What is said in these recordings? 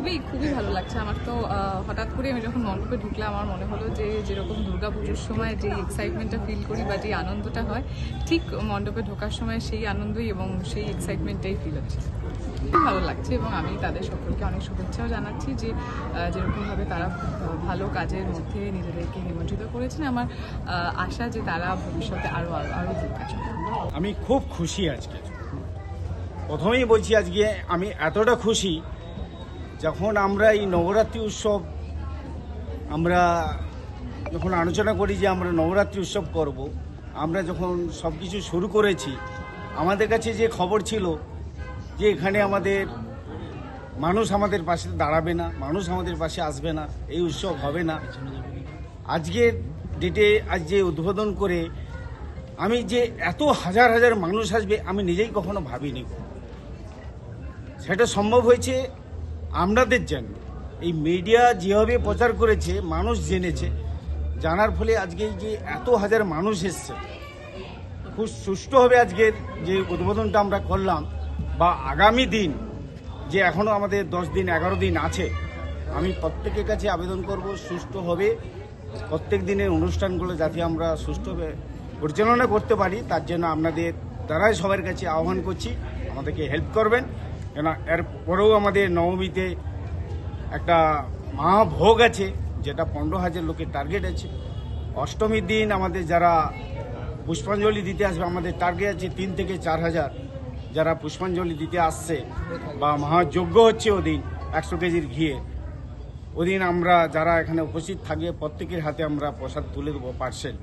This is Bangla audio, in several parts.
খুবই খুবই ভালো লাগছে আমার তো। হঠাৎ করে আমি যখন মণ্ডপে ঢুকলাম আমার মনে হলো যে যেরকম দুর্গাপুজোর সময় যে এক্সাইটমেন্টটা ফিল করি বা যে আনন্দটা হয়, ঠিক মণ্ডপে ঢোকার সময় সেই আনন্দই এবং সেই এক্সাইটমেন্টটাই ফিল হচ্ছে। খুব ভালো লাগছে এবং আমি তাদের সকলকে অনেক শুভেচ্ছাও জানাচ্ছি যে যেরকমভাবে তারা ভালো কাজের মধ্যে নিজেদেরকে নিমজ্জিত করেছেন। আমার আশা যে তারা ভবিষ্যতে আরও আরও আরও দূর কাজ করবে। আমি খুব খুশি আজকে। প্রথমেই বলছি আজকে আমি এতটা খুশি যখন আমরা এই নবরাত্রি উৎসব আমরা যখন আলোচনা করি যে আমরা নবরাত্রি উৎসব করব, আমরা যখন সব কিছু শুরু করেছি আমাদের কাছে যে খবর ছিল যে এখানে মানুষ আমাদের পাশে দাঁড়াবে না, মানুষ আমাদের পাশে আসবে না, এই উৎসব হবে না। আজকের ডেটে আজ যে উদ্বোধন করে আমি যে এত হাজার হাজার মানুষ আসবে আমি নিজেই কখনো ভাবিনি। সেটা সম্ভব হয়েছে আপনাদের জন্য। এই মিডিয়া যেভাবে প্রচার করেছে মানুষ জেনেছে, জানার ফলে আজকে যে এত হাজার মানুষ এসছে, খুব সুষ্ঠুভাবে আজকের যে উদ্বোধনটা আমরা করলাম বা আগামী দিন যে এখনও আমাদের 10 দিন 11 দিন আছে, আমি প্রত্যেকের কাছে আবেদন করব সুষ্ঠুভাবে প্রত্যেক দিনের অনুষ্ঠানগুলো যাতে আমরা সুষ্ঠুভাবে পরিচালনা করতে পারি, তার জন্য আপনাদের দ্বারাই সবার কাছে আহ্বান করছি আমাদেরকে হেল্প করবেন। কেন এরপরেও আমাদের নবমীতে একটা মহাভোগ আছে যেটা 15,000 লোকের টার্গেট আছে। অষ্টমীর দিন আমাদের যারা পুষ্পাঞ্জলি দিতে আসবে আমাদের টার্গেট আছে 3 থেকে 4,000 যারা পুষ্পাঞ্জলি দিতে আসছে বা মহাযজ্ঞ হচ্ছে ওদিন 100 কেজির ঘিয়ে। ওদিন আমরা যারা এখানে উপস্থিত থাকবে প্রত্যেকের হাতে আমরা প্রসাদ তুলে দেবো পার্সেল।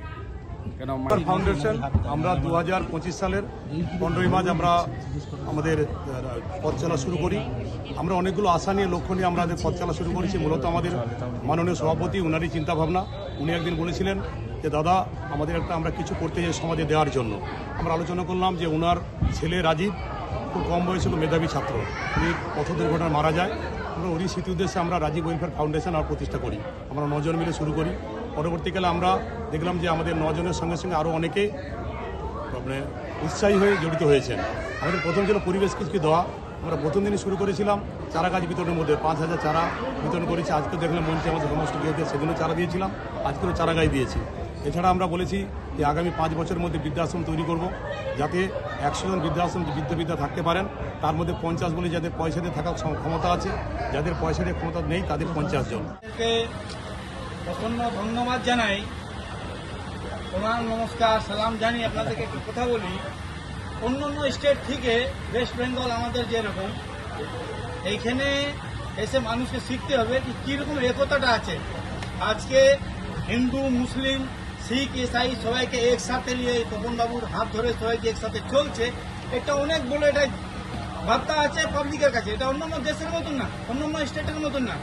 কেন ফাউন্ডেশন আমরা 2025 সালের 15ই মার্চ আমরা আমাদের পথ চলা শুরু করি। আমরা অনেকগুলো আশা নিয়ে লক্ষ্য নিয়ে আমাদের পথ চলা শুরু করেছি। মূলত আমাদের মাননীয় সভাপতি উনারই চিন্তাভাবনা। উনি একদিন বলেছিলেন যে দাদা আমাদের আমরা কিছু করতে চাই সমাজে দেওয়ার জন্য। আমরা আলোচনা করলাম যে উনার ছেলে রাজীব খুব কম বয়সে মেধাবী ছাত্র, উনি পথ দুর্ঘটনায় মারা যায়। আমরা ওরই স্মৃতি উদ্দেশ্যে আমরা রাজীব ওয়েলফেয়ার ফাউন্ডেশন আর প্রতিষ্ঠা করি। আমরা 9 জন মিলে শুরু করি। পরবর্তীকালে আমরা দেখলাম যে আমাদের 9 জনের সঙ্গে সঙ্গে আরও অনেকে উৎসাহী হয়ে জড়িত হয়েছেন। আমাদের প্রথম ছিল পরিবেশ কিছু দেওয়া। আমরা প্রথম দিনই শুরু করেছিলাম চারা গাছ বিতরণের মধ্যে 5,000 চারা বিতরণ করেছি। আজকে দেখলাম মঞ্চে আমাদের সমস্ত গিয়েছে, সেগুলো চারা দিয়েছিলাম, আজকেও চারা গাছ দিয়েছি। এছাড়া আমরা বলেছি যে আগামী 5 বছরের মধ্যে বৃদ্ধাশ্রম তৈরি করব, যাতে 100 জন বৃদ্ধাশ্রম বৃদ্ধ থাকতে পারেন। তার মধ্যে 50 বলে যাদের পয়সা দিয়ে থাকার ক্ষমতা আছে, যাদের পয়সা দিয়ে ক্ষমতা নেই তাদের 50 জন। প্রচন্ড ধন্যবাদ জানাই, প্রণাম নমস্কার সালাম জানি। আপনাদেরকে একটু কথা বলি, অন্য অন্য স্টেট থেকে ওয়েস্ট বেঙ্গল আমাদের যেরকম এইখানে এসে মানুষকে শিখতে হবে যে কীরকম একতাটা আছে। আজকে হিন্দু মুসলিম শিখ ইসাই সবাইকে একসাথে নিয়ে তপনবাবুর হাত ধরে সবাইকে একসাথে চলছে, এটা অনেক বড় এটা বার্তা আছে পাবলিকের কাছে। এটা অন্য অন্য দেশের মতন না, অন্য অন্য স্টেটের মতন না।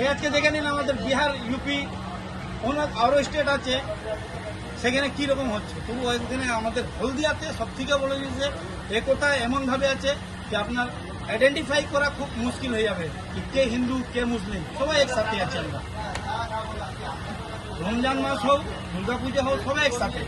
এই আজকে দেখে নিন আমাদের বিহার, ইউপি, অনেক আরও স্টেট আছে, সেখানে কীরকম হচ্ছে। তবু একদিনে আমাদের হলদিয়াতে সব থেকে বলে দিয়েছে একতা এমনভাবে আছে যে আপনার আইডেন্টিফাই করা খুব মুশকিল হয়ে যাবে যে কে হিন্দু কে মুসলিম, সবাই একসাথে আছে। আমরা রমজান মাস হোক, দুর্গাপূজা হোক, সবাই একসাথে।